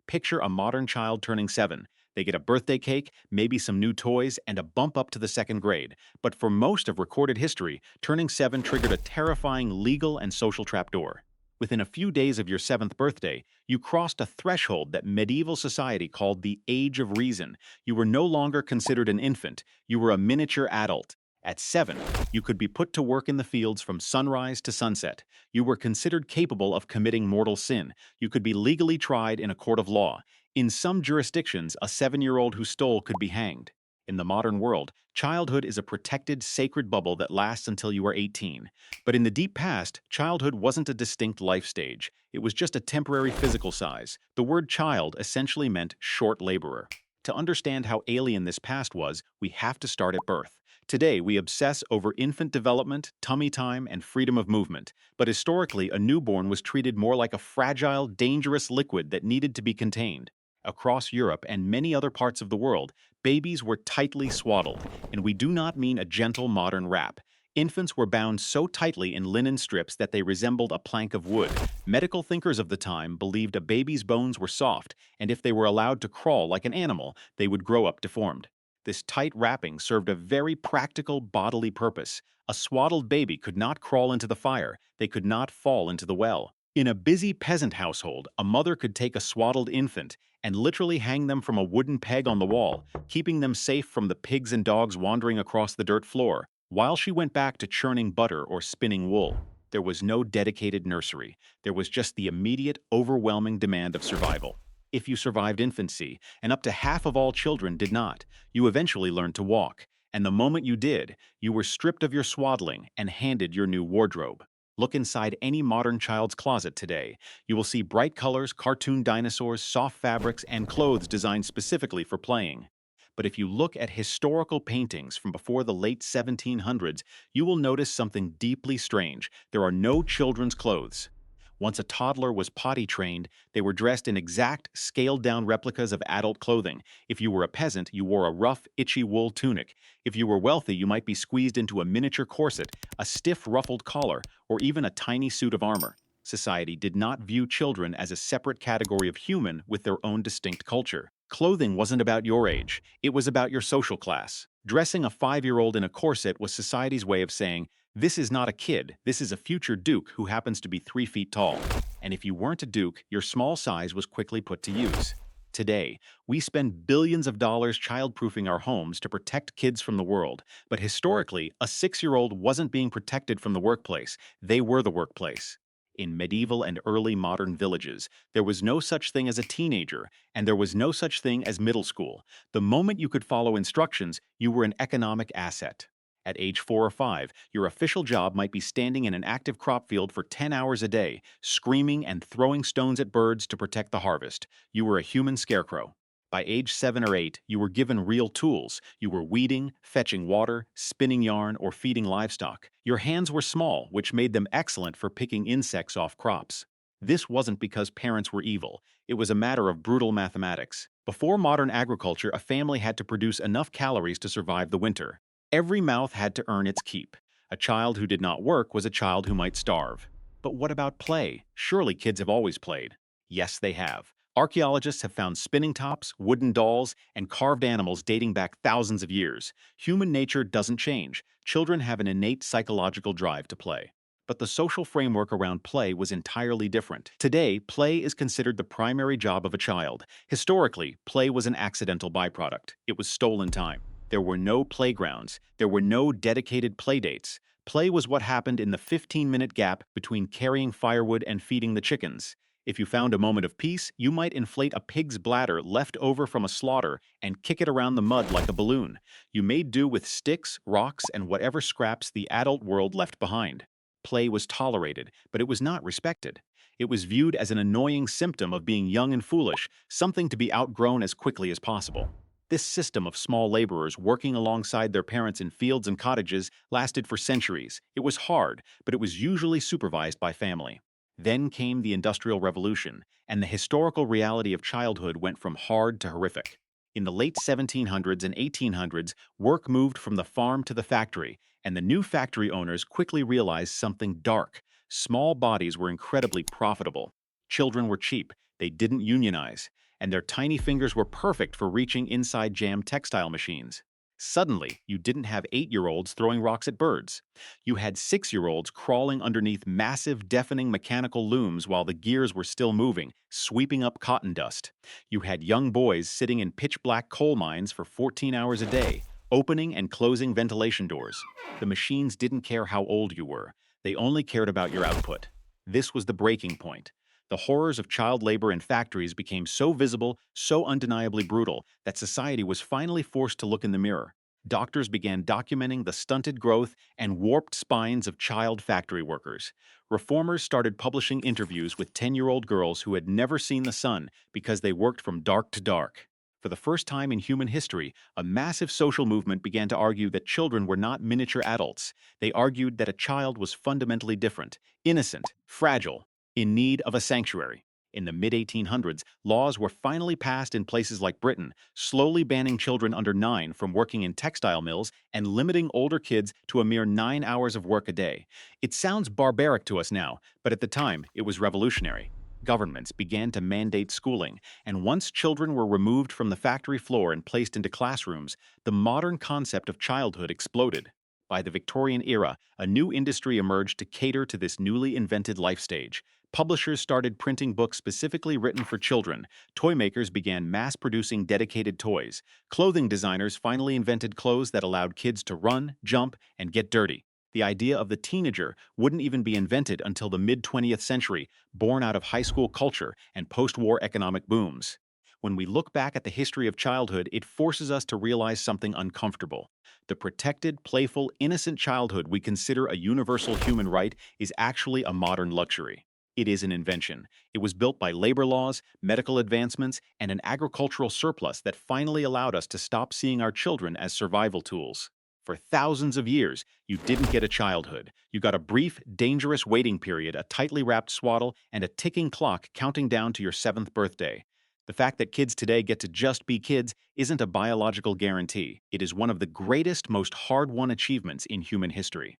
Picture a modern child turning 7. They get a birthday cake, maybe some new toys, and a bump up to the second grade. But for most of recorded history, turning 7 triggered a terrifying legal and social trapdoor. Within a few days of your 7th birthday, you crossed a threshold that medieval society called the Age of Reason. You were no longer considered an infant, you were a miniature adult. At 7, you could be put to work in the fields from sunrise to sunset. You were considered capable of committing mortal sin. You could be legally tried in a court of law. In some jurisdictions, a 7-year-old who stole could be hanged. In the modern world, childhood is a protected, sacred bubble that lasts until you are 18. But in the deep past, childhood wasn't a distinct life stage. It was just a temporary physical size. The word child essentially meant short laborer. To understand how alien this past was, we have to start at birth. Today, we obsess over infant development, tummy time, and freedom of movement. But historically, a newborn was treated more like a fragile, dangerous liquid that needed to be contained. Across Europe and many other parts of the world, babies were tightly swaddled, and we do not mean a gentle modern wrap. Infants were bound so tightly in linen strips that they resembled a plank of wood. Medical thinkers of the time believed a baby's bones were soft, and if they were allowed to crawl like an animal, they would grow up deformed. This tight wrapping served a very practical bodily purpose. A swaddled baby could not crawl into the fire, they could not fall into the well. In a busy peasant household, a mother could take a swaddled infant and literally hang them from a wooden peg on the wall, keeping them safe from the pigs and dogs wandering across the dirt floor, while she went back to churning butter or spinning wool. There was no dedicated nursery. There was just the immediate, overwhelming demand of survival. If you survived infancy, and up to half of all children did not, you eventually learned to walk. And the moment you did, you were stripped of your swaddling and handed your new wardrobe. Look inside any modern child's closet today. You will see bright colors, cartoon dinosaurs, soft fabrics, and clothes designed specifically for playing. But if you look at historical paintings from before the late 1700s, you will notice something deeply strange. There are no children's clothes. Once a toddler was potty trained, they were dressed in exact, scaled-down replicas of adult clothing. If you were a peasant, you wore a rough, itchy wool tunic. If you were wealthy, you might be squeezed into a miniature corset, a stiff, ruffled collar, or even a tiny suit of armor. Society did not view children as a separate category of human with their own distinct culture. Clothing wasn't about your age, it was about your social class. Dressing a 5-year-old in a corset was society's way of saying, this is not a kid, this is a future duke who happens to be 3 feet tall. And if you weren't a duke, your small size was quickly put to use. Today, we spend billions of dollars childproofing our homes to protect kids from the world. But historically, a 6-year-old wasn't being protected from the workplace, they were the workplace. In medieval and early modern villages, there was no such thing as a teenager, and there was no such thing as middle school. The moment you could follow instructions, you were an economic asset. At age 4 or 5, your official job might be standing in an active crop field for 10 hours a day, screaming and throwing stones at birds to protect the harvest. You were a human scarecrow. By age 7 or 8, you were given real tools. You were weeding, fetching water, spinning yarn, or feeding livestock. Your hands were small, which made them excellent for picking insects off crops. This wasn't because parents were evil. It was a matter of brutal mathematics. Before modern agriculture, a family had to produce enough calories to survive the winter. Every mouth had to earn its keep. A child who did not work was a child who might starve. But what about play? Surely kids have always played. Yes, they have. Archaeologists have found spinning tops, wooden dolls, and carved animals dating back thousands of years. Human nature doesn't change. Children have an innate psychological drive to play. But the social framework around play was entirely different. Today, play is considered the primary job of a child. Historically, play was an accidental byproduct. It was stolen time. There were no playgrounds. There were no dedicated playdates. Play was what happened in the 15-minute gap between carrying firewood and feeding the chickens. If you found a moment of peace, you might inflate a pig's bladder left over from a slaughter and kick it around the mud like a balloon. You made do with sticks, rocks, and whatever scraps the adult world left behind. Play was tolerated, but it was not respected. It was viewed as an annoying symptom of being young and foolish, something to be outgrown as quickly as possible. This system of small laborers working alongside their parents in fields and cottages lasted for centuries. It was hard, but it was usually supervised by family. Then came the Industrial Revolution, and the historical reality of childhood went from hard to horrific. In the late 1700s and 1800s, work moved from the farm to the factory, and the new factory owners quickly realized something dark. Small bodies were incredibly profitable. Children were cheap, they didn't unionize, and their tiny fingers were perfect for reaching inside jam textile machines. Suddenly, you didn't have 8-year-olds throwing rocks at birds. You had 6-year-olds crawling underneath massive, deafening mechanical looms while the gears were still moving, sweeping up cotton dust. You had young boys sitting in pitch-black coal mines for 14 hours a day, opening and closing ventilation doors. The machines didn't care how old you were. They only cared about your output. This was the breaking point. The horrors of child labor in factories became so visible, so undeniably brutal, that society was finally forced to look in the mirror. Doctors began documenting the stunted growth and warped spines of child factory workers. Reformers started publishing interviews with 10-year-old girls who had never seen the sun because they worked from dark to dark. For the first time in human history, a massive social movement began to argue that children were not miniature adults. They argued that a child was fundamentally different, innocent, fragile, in need of a sanctuary. In the mid-1800s, laws were finally passed in places like Britain, slowly banning children under 9 from working in textile mills and limiting older kids to a mere 9 hours of work a day. It sounds barbaric to us now, but at the time, it was revolutionary. Governments began to mandate schooling, and once children were removed from the factory floor and placed into classrooms, the modern concept of childhood exploded. By the Victorian era, a new industry emerged to cater to this newly invented life stage. Publishers started printing books specifically written for children. Toy makers began mass-producing dedicated toys. Clothing designers finally invented clothes that allowed kids to run, jump, and get dirty. The idea of the teenager wouldn't even be invented until the mid-20th century, born out of high school culture and post-war economic booms. When we look back at the history of childhood, it forces us to realize something uncomfortable. The protected, playful, innocent childhood we consider a universal human right is actually a modern luxury. It is an invention. It was built by labor laws, medical advancements, and an agricultural surplus that finally allowed us to stop seeing our children as survival tools. For thousands of years, you didn't get a childhood. You got a brief, dangerous waiting period, a tightly wrapped swaddle, and a ticking clock counting down to your 7th birthday. The fact that kids today get to just be kids isn't a biological guarantee. It is one of the greatest, most hard-won achievements in human history.